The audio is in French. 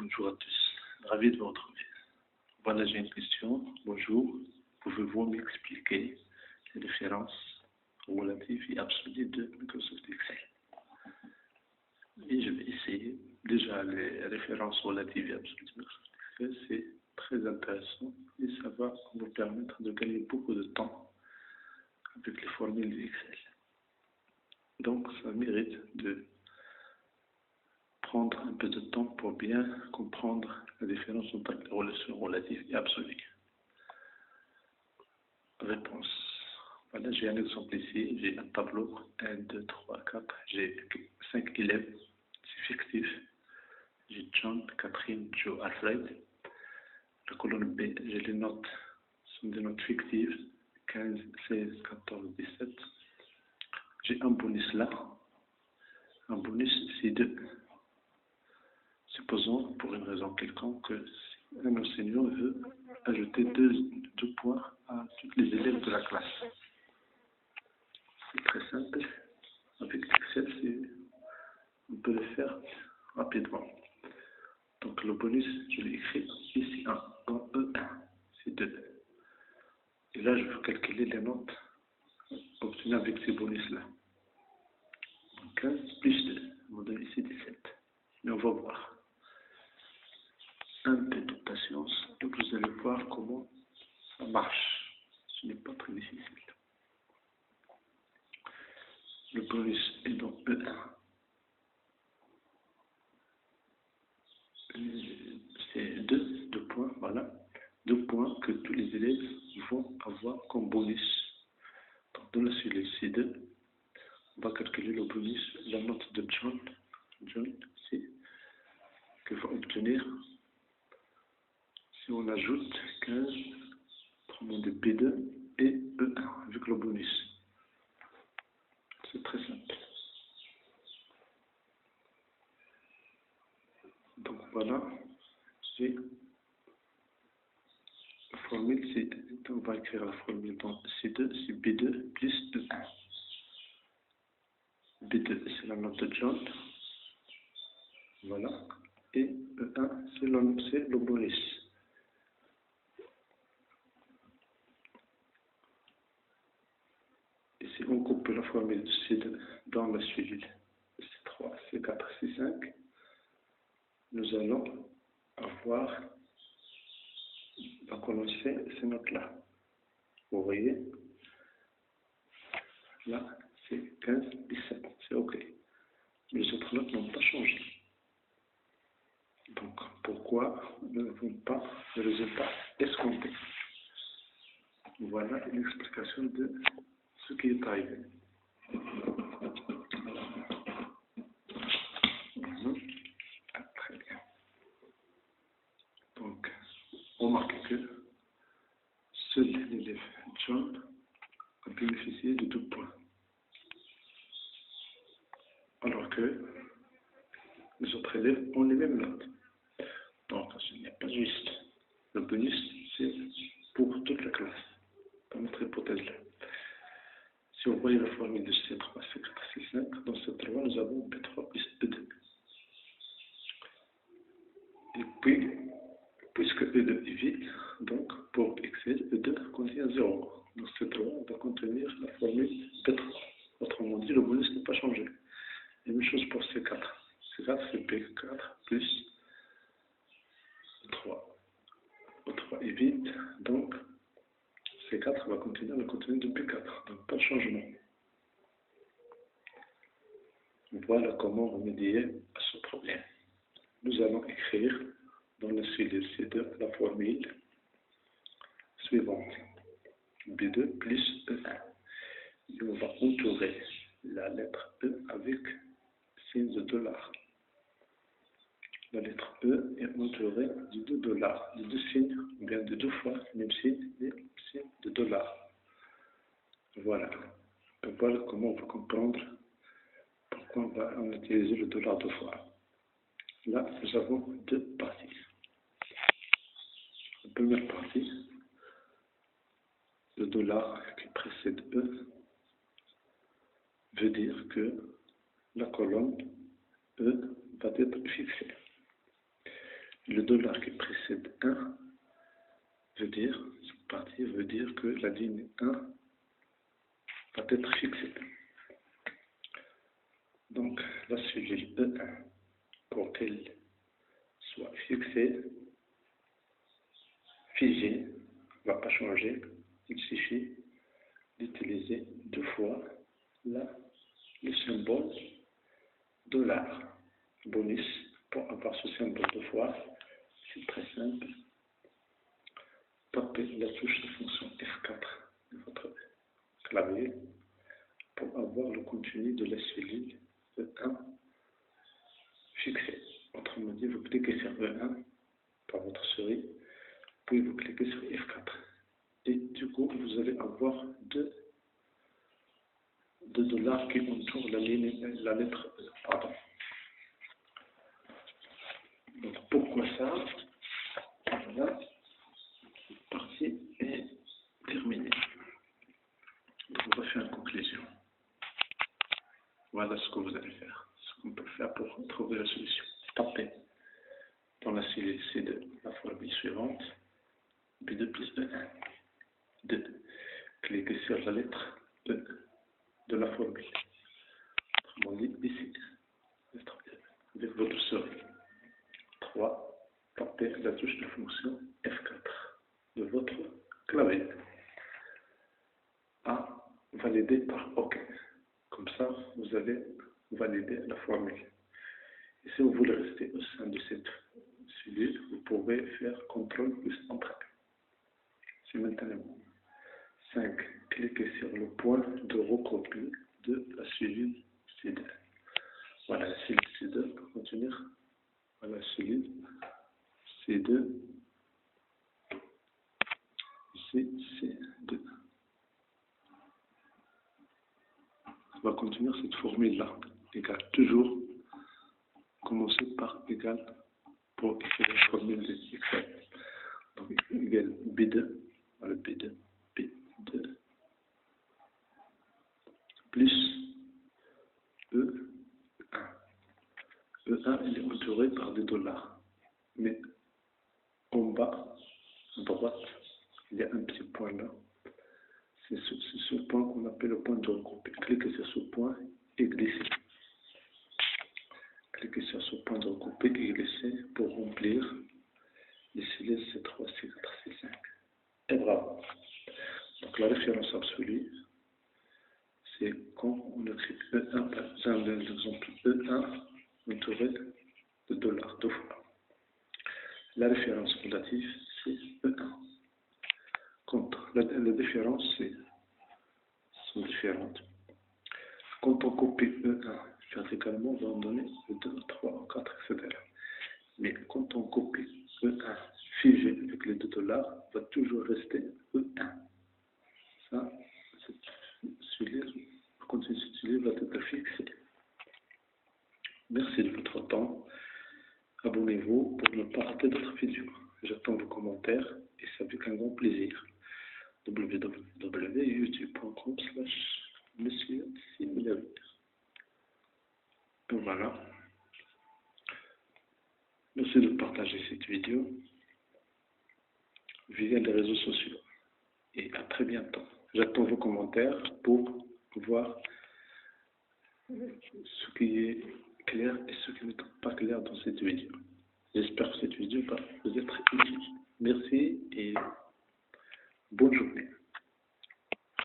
Bonjour à tous, ravi de vous retrouver. Voilà, j'ai une question. Bonjour, pouvez-vous m'expliquer les différences relatives et absolues de Microsoft Excel? Et je vais essayer. Déjà, les références relatives et absolues de Microsoft Excel, c'est très intéressant et ça va vous permettre de gagner beaucoup de temps avec les formules d'Excel. Donc, ça mérite de prendre un peu de temps pour bien comprendre la différence entre les relations relatives et absolues. Réponse. Voilà, j'ai un exemple ici. J'ai un tableau 1, 2, 3, 4. J'ai 5 élèves. C'est fictif. J'ai John, Catherine, Joe, Alfred. La colonne B, j'ai les notes. Ce sont des notes fictives. 15, 16, 14, 17. J'ai un bonus là. Un bonus, c'est 2. Supposons, pour une raison quelconque, que un enseignant veut ajouter deux points à tous les élèves de la classe. C'est très simple. Avec Excel, on peut le faire rapidement. Donc le bonus, je l'ai écrit ici 1, dans E1, c'est 2. Et là, je veux calculer les notes obtenues avec ces bonus-là. Donc 15 plus 2, on me donne ici 17. Mais on va voir. Un peu de patience, donc vous allez voir comment ça marche. Ce n'est pas très difficile. Le bonus est dans E1. C'est 2 points, voilà. 2 points que tous les élèves vont avoir comme bonus. Donc dans la cellule C2, on va calculer le bonus, la note de John. John, c'est qu'il va obtenir si on ajoute 15, autrement de B2 et E1 avec le bonus. C'est très simple. Donc voilà, c'est la formule, on va écrire la formule dans C2, c'est B2 plus E1. B2, c'est la note de John. Voilà. Et E1, c'est le bonus. Et si on coupe la formule de C2 dans la cellule C3, C4, C5, nous allons avoir la colonne C, ces notes-là. Vous voyez, là, c'est 15, 17, c'est OK. Les autres notes n'ont pas changé. Donc, pourquoi nous n'avons pas le résultat escompté? Voilà une explication de ce qui est arrivé. Très bien. Donc, remarquez que seul l'élève John a bénéficié de 2 points. Alors que les autres élèves ont les mêmes notes. Donc, ce n'est pas juste. Le bonus, c'est pour toute la classe, dans notre hypothèse-là. Si on voit la formule de C3, C4, C5, dans C3, nous avons B3 plus E2. Et puis, puisque E2 est vide, donc pour Excel, E2 contient 0. Dans C3, on va contenir la formule B3. Autrement dit, le bonus n'est pas changé. Et même chose pour C4. C4, c'est B4 plus 3. E3 est vide, donc C4 va contenir le contenu de B4. Donc pas de changement. Voilà comment remédier à ce problème. Nous allons écrire dans la cellule C2 la formule suivante. B2 plus E1. Et on va entourer la lettre E avec signe de $. La lettre E est entourée de $, de 2 signes, ou bien de 2 fois le même signe, mais signe de $. Voilà. Et voilà comment on va comprendre pourquoi on utilise le $ 2 fois. Là, nous avons 2 parties. La première partie, le $ qui précède E, veut dire que la colonne E va être fixée. le dollar qui précède 1 veut dire, cette partie veut dire que la ligne 1 va être fixée. Donc la cellule E1, pour qu'elle soit fixée, figée, ne va pas changer, il suffit d'utiliser 2 fois le symbole dollar. Bonus, pour avoir ce symbole 2 fois, c'est très simple. Tapez la touche de fonction F4 de votre clavier pour avoir le contenu de la cellule E1 fixé. Autrement dit, vous cliquez sur E1 par votre souris, puis vous cliquez sur F4. Et du coup, vous allez avoir deux dollars qui entourent la lettre E. Pardon. Donc pourquoi ça? Voilà, cette partie est terminée. Donc on va faire une conclusion. Voilà ce que vous allez faire, ce qu'on peut faire pour trouver la solution. Tapez dans la cellule C2 la formule suivante, B2 plus E1. 2. Cliquez sur la lettre E de la formule. Autrement dit, ici, lettre E, avec votre souris. 3. Tapez la touche de fonction F4 de votre clavier. A, validé par OK. Comme ça, vous allez valider la formule. Et si vous voulez rester au sein de cette cellule, vous pouvez faire CTRL plus Entrée. Simultanément. 5. Cliquez sur le point de recopie de la cellule C2. Voilà, la cellule C2 pour contenir la cellule C2. C2. On va contenir cette formule-là. Égal, toujours commencer par égal pour écrire la formule de Excel. Donc égal B2, voilà B2, B2 plus E1. E1 il est entouré par des dollars. Mais en bas, à droite, il y a un petit point là. C'est ce point qu'on appelle le point de regroupé. Cliquez sur ce point et glissez. Cliquez sur ce point de regroupé et glissez pour remplir les cellules C3, C4, C5. Et bravo. Donc la référence absolue, c'est quand on écrit E1, par exemple l'exemple E1 entouré de dollars 2 fois. La référence relative, c'est E1. Contre les différences sont différentes. Quand on copie E1 verticalement, on va en donner 2, 3, 4, etc. Mais quand on copie E1 figé avec les 2 dollars, va toujours rester E1. Ça, celui-là, quand celui va être fixé. Merci de votre temps. Abonnez-vous pour ne pas rater d'autres vidéos. J'attends vos commentaires et c'est avec un grand plaisir. www.youtube.com/monsieur. Voilà. Merci de partager cette vidéo via les réseaux sociaux. Et à très bientôt. J'attends vos commentaires pour voir ce qui est clair et ce qui n'est pas clair dans cette vidéo. J'espère que cette vidéo va vous être utile. Merci et bonne journée.